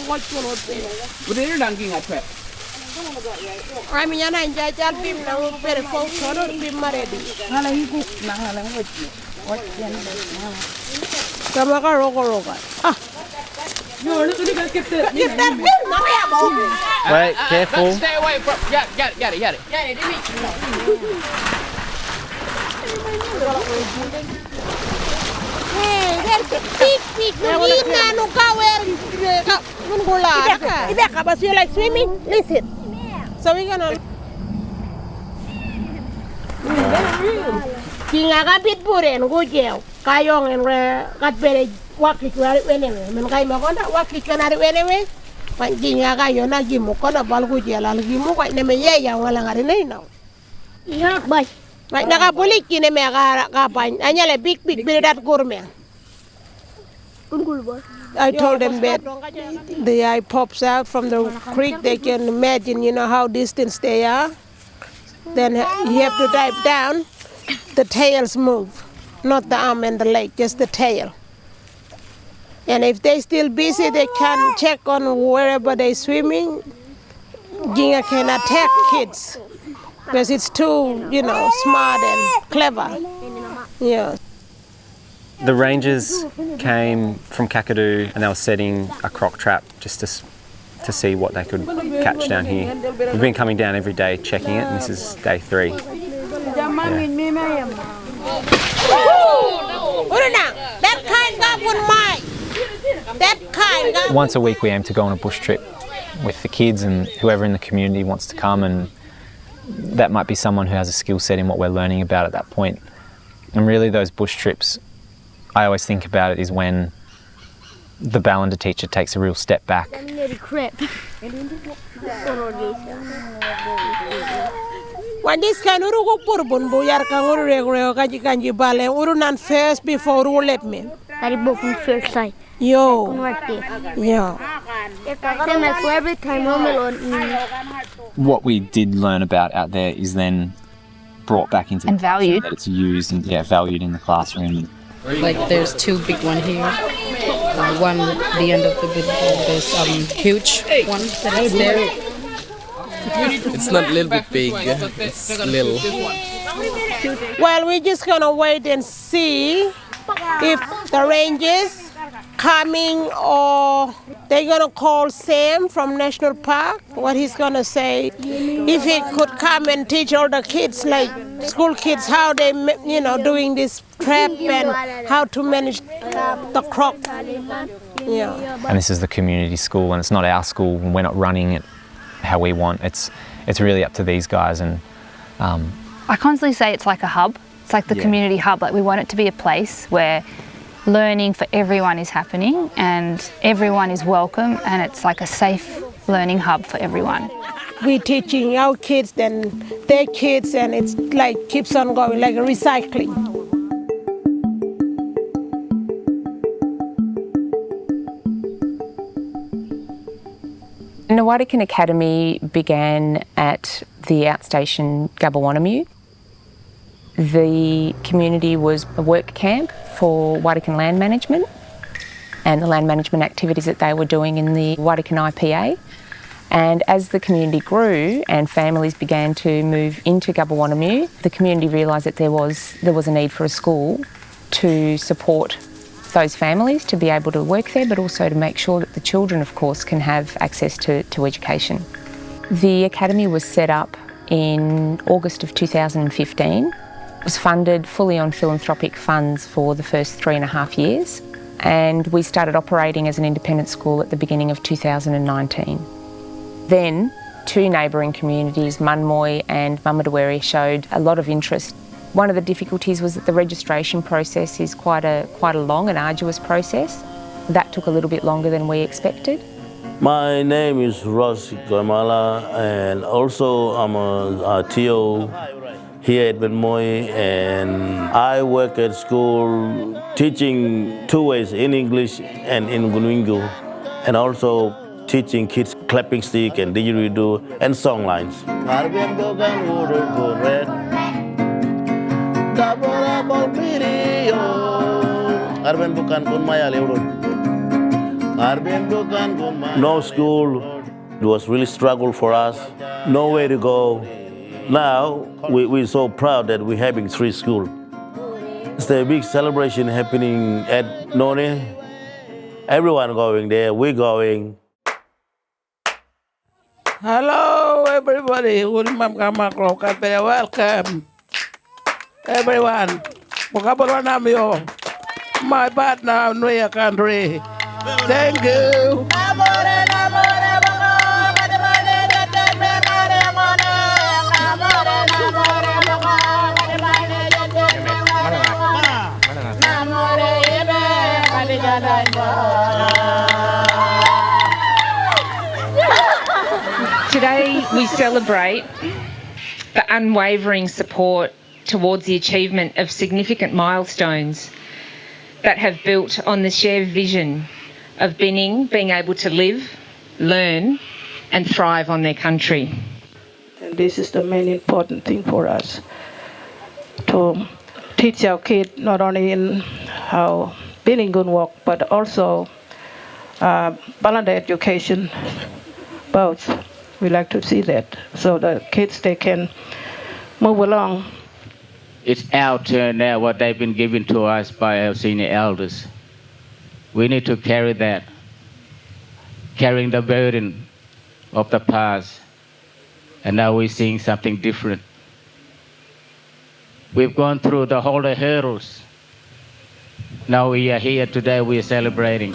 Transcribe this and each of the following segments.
Udah dangking apa? Kami nyana jajal bim na upere fo todo bim maredi. Hala hiku na hala ngochi. Kama ka roga. Ah. Yo, look at that. Get that bim na ya bo. Wait, careful. Stay away from. Got it. Hey, there's a big na no kawer. Ibeka, but you like swimming? Listen. So we're gonna. Kinga ka pitburen go jail. Kayong en kat bere wakit wari wenewe. Men kay makonda wakit kanari wenewe. Pan kinga ka yo na gimu kono bal go jail al gimu ko ne me ye ya wala ngari nei no. Yeah, bye. Right na ka bulik kine me ka pan. Anyale big bere dat gourmet. I told them that the eye pops out from the creek. They can imagine, how distant they are. Then you have to dive down. The tails move, not the arm and the leg, just the tail. And if they're still busy, they can check on wherever they're swimming. Ginga can attack kids because it's too, smart and clever. Yeah. The rangers came from Kakadu and they were setting a croc trap just to see what they could catch down here. We've been coming down every day checking it, and this is day 3. Once a week we aim to go on a bush trip with the kids and whoever in the community wants to come, and that might be someone who has a skill set in what we're learning about at that point. And really those bush trips, I always think about it, is when the Ballanda teacher takes a real step back. When this can urugo purbun buyar kang urego kaji kanji bale urunan first before uru let me. Tadi bokun first side. Yo. Yeah. Every time What we did learn about out there is then brought back into and valued. That it's used and valued in the classroom. Like there's 2 big one here, one the end of the big. There's huge one that's there. It's not a little bit big, it's little. Well, we're just gonna wait and see if the rangers coming or they're gonna call Sam from National Park, what he's gonna say. If he could come and teach all the kids, like school kids, how they, doing this trap and how to manage the croc. Yeah. And this is the community school, and it's not our school, and we're not running it how we want. It's really up to these guys. And I constantly say it's like a hub. It's like the community hub. Like we want it to be a place where learning for everyone is happening and everyone is welcome, and it's like a safe learning hub for everyone. We're teaching our kids and their kids, and it's like keeps on going, like a recycling. The Wadikan Academy began at the outstation Kabulwarnamyo. The community was a work camp for Wadikan land management and the land management activities that they were doing in the Wadikan IPA. And as the community grew and families began to move into Kabulwarnamyo, the community realised that there was a need for a school to support those families to be able to work there, but also to make sure that the children, of course, can have access to education. The academy was set up in August of 2015. It was funded fully on philanthropic funds for the first 3.5 years, and we started operating as an independent school at the beginning of 2019. Then 2 neighbouring communities, Manmoyi and Mamadawerre, showed a lot of interest. One of the difficulties was that the registration process is quite a long and arduous process. That took a little bit longer than we expected. My name is Ross Guamala, and also I'm a TO here at Manmoyi, and I work at school teaching 2 ways, in English and in Gunwingu, and also teaching kids clapping stick and didgeridoo and song lines. No school. It was really struggle for us. Nowhere to go. Now we're so proud that we're having 3 schools. It's a big celebration happening at Noni. Everyone going there. We're going. Hello, everybody. Welcome, everyone. Kabulwarnamyo, my partner in our country. Thank you. Today we celebrate the unwavering support towards the achievement of significant milestones that have built on the shared vision of Bininj being able to live, learn and thrive on their country. And this is the main important thing for us, to teach our kids not only in how Bininj good work, but also balanced education, both. We like to see that, so the kids, they can move along. It's our turn now, what they've been given to us by our senior elders. We need to carry that, carrying the burden of the past, and now we're seeing something different. We've gone through the whole hurdles. Now we are here today, we are celebrating.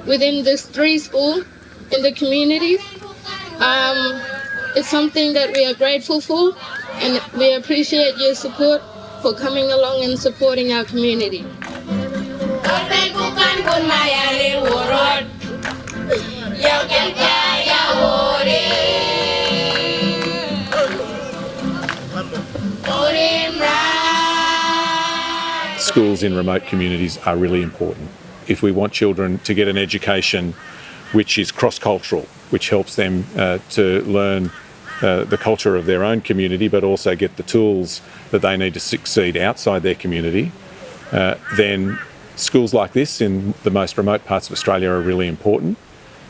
Within this 3 schools in the community, it's something that we are grateful for, and we appreciate your support for coming along and supporting our community. Schools in remote communities are really important. If we want children to get an education which is cross-cultural, which helps them to learn the culture of their own community, but also get the tools that they need to succeed outside their community, then schools like this in the most remote parts of Australia are really important.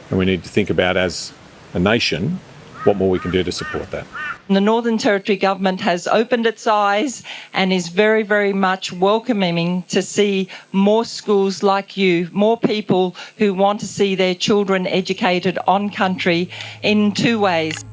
And we need to think about, as a nation, what more we can do to support that. The Northern Territory Government has opened its eyes and is very, very much welcoming to see more schools like you, more people who want to see their children educated on country in 2 ways.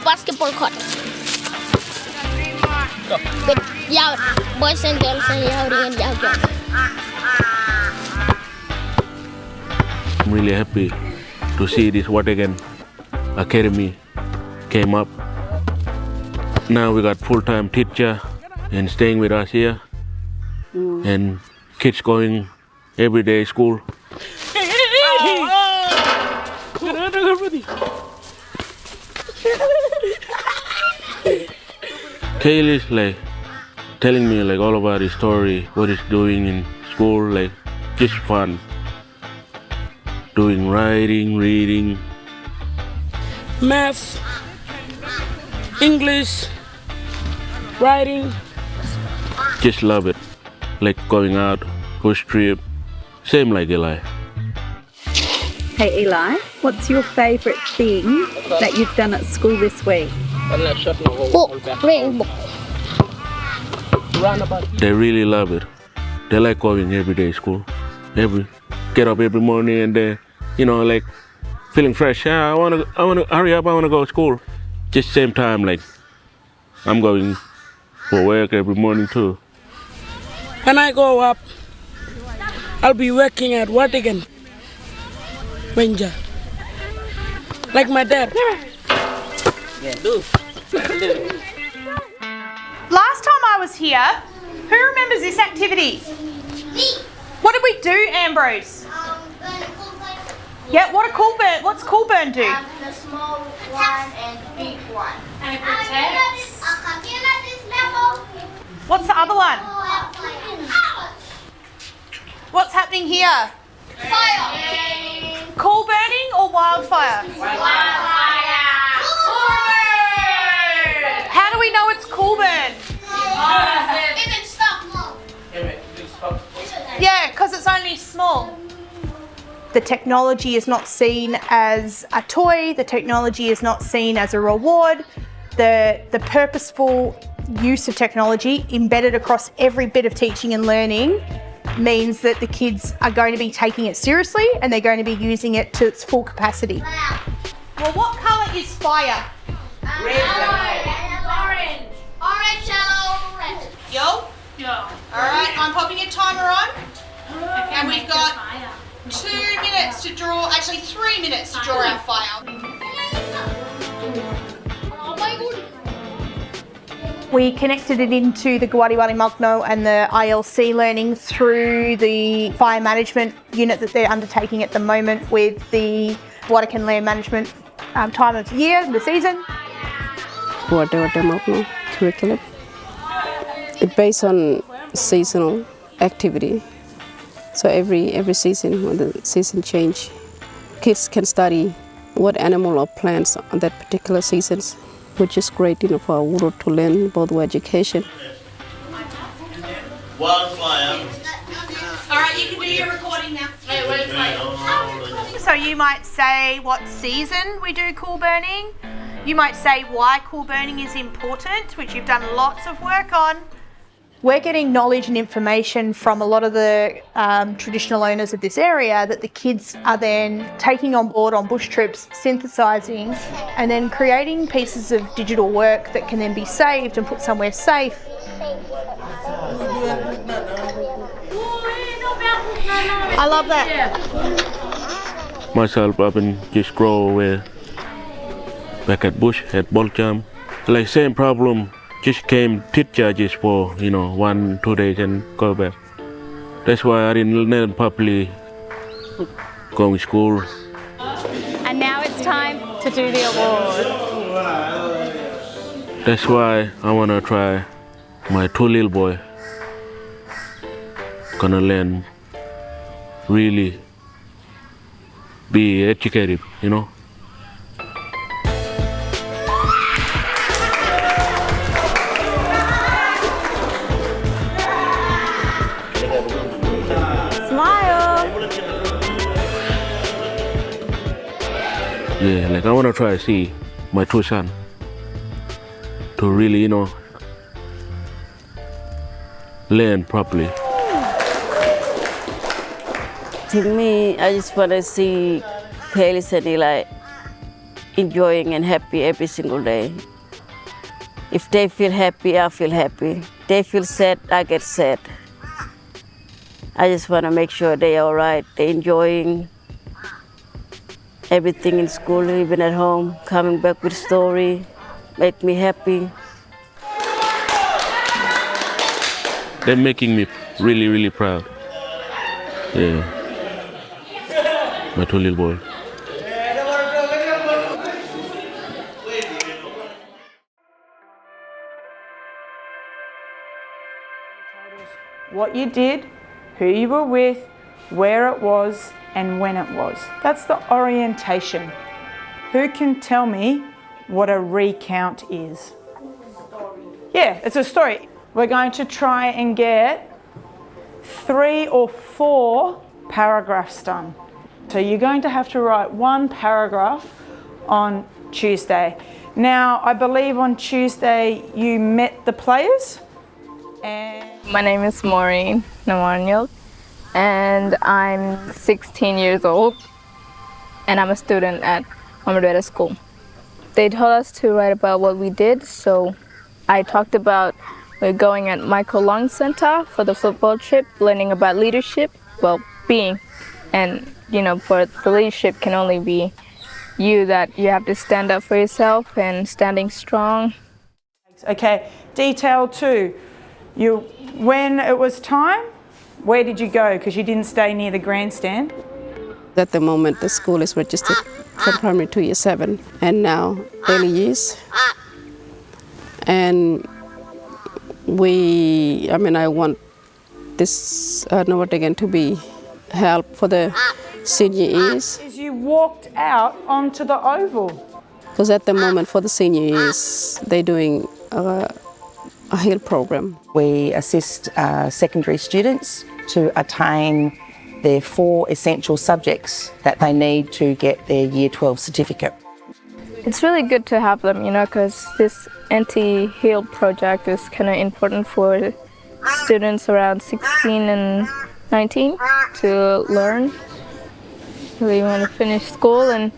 Basketball court. With boys and girls and yelling and yelling. I'm really happy to see this Watagan Academy came up. Now we got full-time teacher and staying with us here, and kids going everyday school. Kaylee is like telling me like all about his story, what he's doing in school, like just fun. Doing writing, reading, math, English, riding. Just love it. Like going out, bush trip, same like Eli. Hey Eli, what's your favourite thing that you've done at school this week? Book, reading book. They really love it. They like going every day to school. Get up every morning and they, like feeling fresh. Yeah, I wanna hurry up. I wanna go to school. Just same time, like I'm going for work every morning too. When I go up, I'll be working at Vatican, Ranger, like my dad. Last time I was here, who remembers this activity? What did we do, Ambrose? Yeah, what's Coolburn do? The small one and big one. And it protects. What's the other one? What's happening here? Fire. Coal burning or wildfire? Wildfire. How do we know it's coal burn? If it's small. Yeah, because it's only small. The technology is not seen as a toy. The technology is not seen as a reward. The purposeful use of technology embedded across every bit of teaching and learning means that the kids are going to be taking it seriously and they're going to be using it to its full capacity. Well, what colour is fire? Red. Orange. Orange, yellow, red. Yo? Yeah. Alright, I'm popping a timer on. And we've got 2 minutes to draw, actually 3 minutes to draw our fire. Oh my goodness. We connected it into the Kabulwarnamyo and the ILC learning through the fire management unit that they're undertaking at the moment with the Wardikan land management time of year, the season. Mamadawerre curriculum. It's based on seasonal activity. So every season, when the season change, kids can study what animal or plants on that particular seasons, which is great, for our world to learn about education. Wildfire. All right, you can do your recording now. So you might say what season we do cool burning. You might say why cool burning is important, which you've done lots of work on. We're getting knowledge and information from a lot of the traditional owners of this area that the kids are then taking on board on bush trips, synthesising, and then creating pieces of digital work that can then be saved and put somewhere safe. I love that. Myself, I've been just grow away back at bush at Bolcham. Like same problem. Just came teacher just for 1-2 days and go back. That's why I didn't learn properly going to school. And now it's time to do the award. That's why I wanna try my 2 little boy. Gonna learn really be educated, Yeah, like I want to try to see my 2 sons to really, learn properly. To me, I just want to see Kaylis and Eli enjoying and happy every single day. If they feel happy, I feel happy. They feel sad, I get sad. I just want to make sure they're all right, they're enjoying everything in school, even at home, coming back with story, make me happy. They're making me really, really proud. Yeah, my 2 little boys. What you did, who you were with, where it was, and when it was. That's the orientation. Who can tell me what a recount is? Yeah, it's a story. We're going to try and get 3 or 4 paragraphs done. So you're going to have to write 1 paragraph on Tuesday. Now, I believe on Tuesday you met the players. My name is Maureen Namarnyo, and I'm 16 years old, and I'm a student at Mamadawerre school. They told us to write about what we did, so I talked about we're going at Michael Long Center for the football trip, learning about leadership, well, being, and you know, for the leadership can only be you, that you have to stand up for yourself and standing strong. Okay, detail 2. When it was time, where did you go? Because you didn't stay near the grandstand. At the moment, the school is registered from primary to year 7, and now early years. And I want this again to be help for the senior years. As you walked out onto the oval. Because at the moment for the senior years, they're doing a HEAL program. We assist secondary students to attain their 4 essential subjects that they need to get their Year 12 certificate. It's really good to have them, you know, because this anti-HEAL project is kind of important for students around 16 and 19 to learn. Really want to finish school and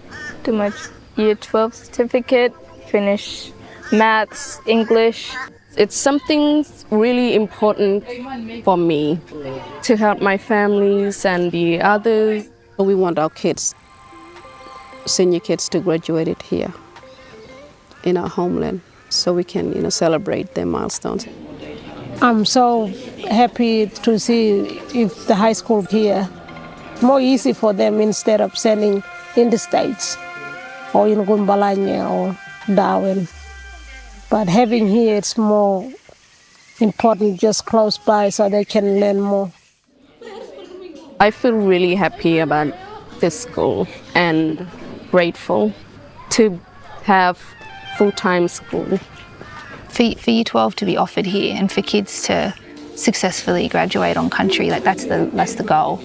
do my Year 12 certificate, finish maths, English. It's something really important for me to help my families and the others. We want our kids, senior kids, to graduate it here in our homeland, so we can, celebrate their milestones. I'm so happy to see if the high school here more easy for them instead of sending in the States or in Gumbalanya or Darwin. But having here, it's more important just close by so they can learn more. I feel really happy about this school and grateful to have full-time school. For Year 12 to be offered here and for kids to successfully graduate on country, like that's the goal.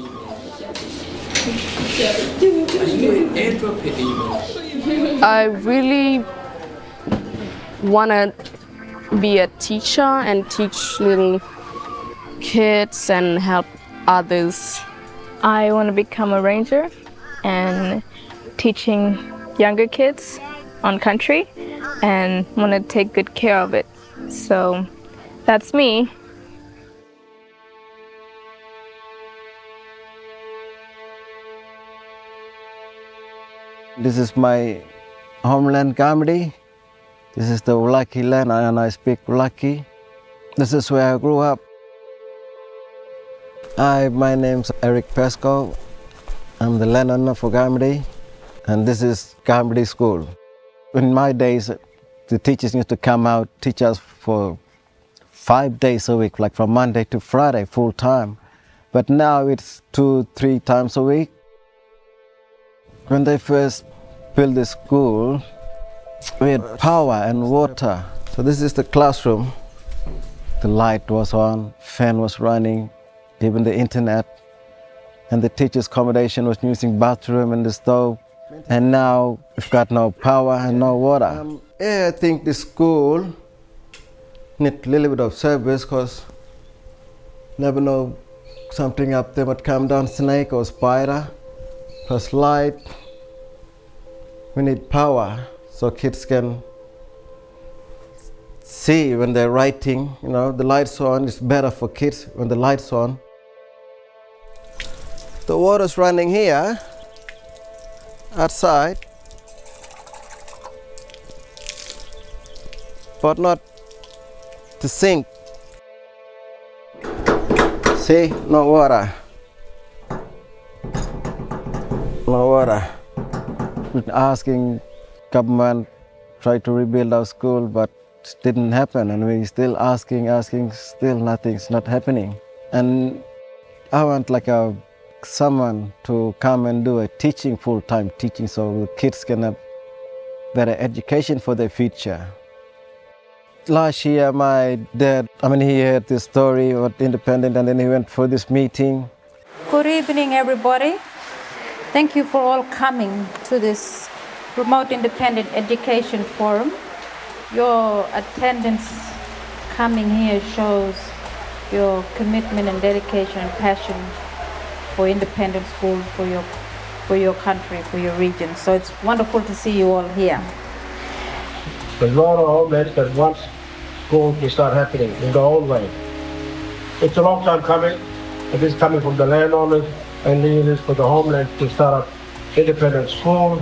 I really want to be a teacher and teach little kids and help others. I want to become a ranger and teaching younger kids on country and want to take good care of it. So that's me. This is my homeland, Gamardi. This is the Ulaki land, and I speak Ulaki. This is where I grew up. My name's Eric Pesco. I'm the landowner for Gamardi, and this is Gamardi School. In my days, the teachers used to come out, teach us for 5 days a week, like from Monday to Friday, full time. But now it's 2-3 times a week. When they first built the school, we had power and water. So this is the classroom. The light was on, fan was running, even the internet. And the teacher's accommodation was using bathroom and the stove. And now we've got no power and no water. I think the school needs a little bit of service, because never know, something up there would come down, snake or spider. Plus light. We need power so kids can see when they're writing. The lights on. It's better for kids when the lights on. The water's running here, outside, but not to sink. See, no water. No water. We're asking government try to rebuild our school, but it didn't happen, and we're still asking, still nothing's not happening. And I want someone to come and do a teaching, full-time teaching, so the kids can have better education for their future. last year my dad, he heard this story about independence and then he went for this meeting. Good evening, everybody. Thank you for all coming to this Remote Independent Education Forum. Your attendance coming here shows your commitment and dedication and passion for independent schools, for your country, for your region. So it's wonderful to see you all here. There's a lot of homelands that wants school to start happening in their own way. It's a long time coming. It is coming from the landowners, and it is for the homelands to start up independent schools.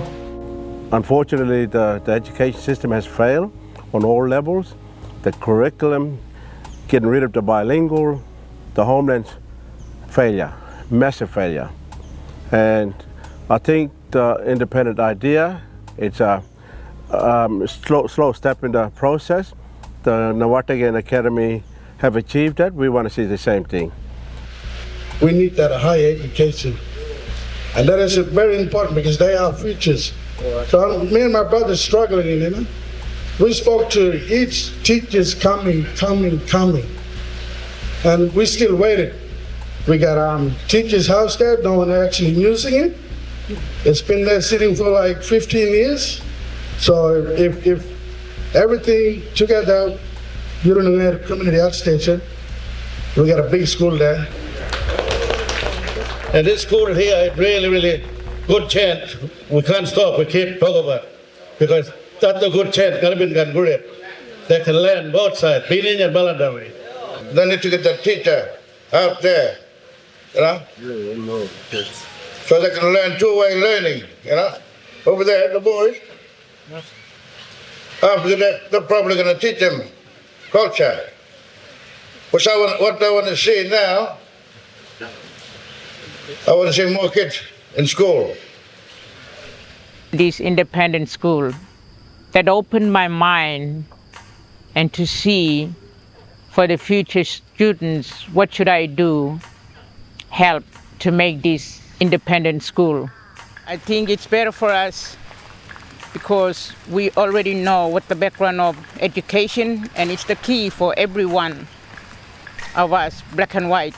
Unfortunately, the education system has failed on all levels. The curriculum, getting rid of the bilingual, the homelands failure, massive failure. And I think the independent idea, it's a slow step in the process. The Nawategan Academy have achieved that. We want to see the same thing. We need that higher education. And that is very important because they are futures. So me and my brother struggling, We spoke to each teachers coming. And we still waited. We got teacher's house there, no one actually using it. It's been there sitting for like 15 years. So if everything together, Bininj Community Art Station, we got a big school there. And this school here, really good chance. We can't stop, we keep talking about it. Because that's a good chance, they can learn both sides, Bininj and Mamadawerre. They need to get the teacher out there, So they can learn two-way learning, Over there, the boys. After that, they're probably going to teach them culture. What I want to see now, I want to see more kids in school. This independent school that opened my mind and to see for the future students, what should I do, help to make this independent school. I think it's better for us because we already know what the background of education, and it's the key for every one of us, black and white.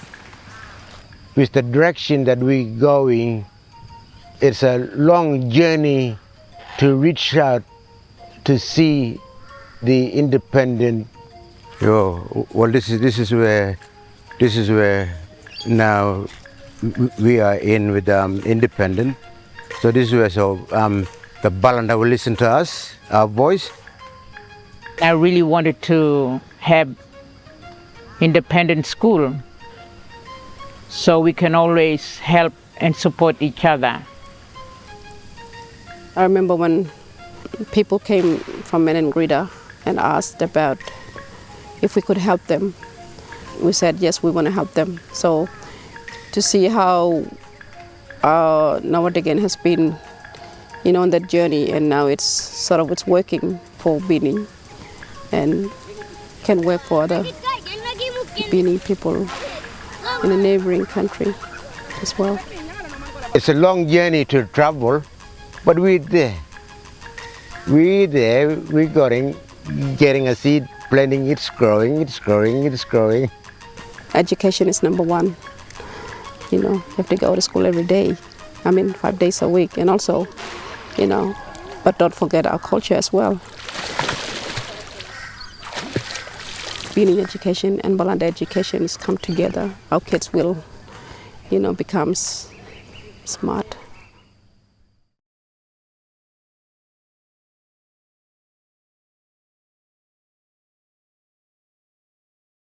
With the direction that we're going, it's a long journey to reach out to see the independent. Well, this is where now we are in with independent. So this is where the Balanda will listen to us, our voice. I really wanted to have independent school so we can always help and support each other. I remember when people came from Maningrida and asked about if we could help them. We said, yes, we want to help them. So to see how Nawategan has been, on that journey, and now it's working for Bininj and can work for other Bininj people in a neighboring country as well. It's a long journey to travel, but we're there. We're getting a seed, planting, it's growing. Education is number one. You have to go to school every day. 5 days a week, and also, but don't forget our culture as well. Bininj education and Balanda education is come together. Our kids will, become smart.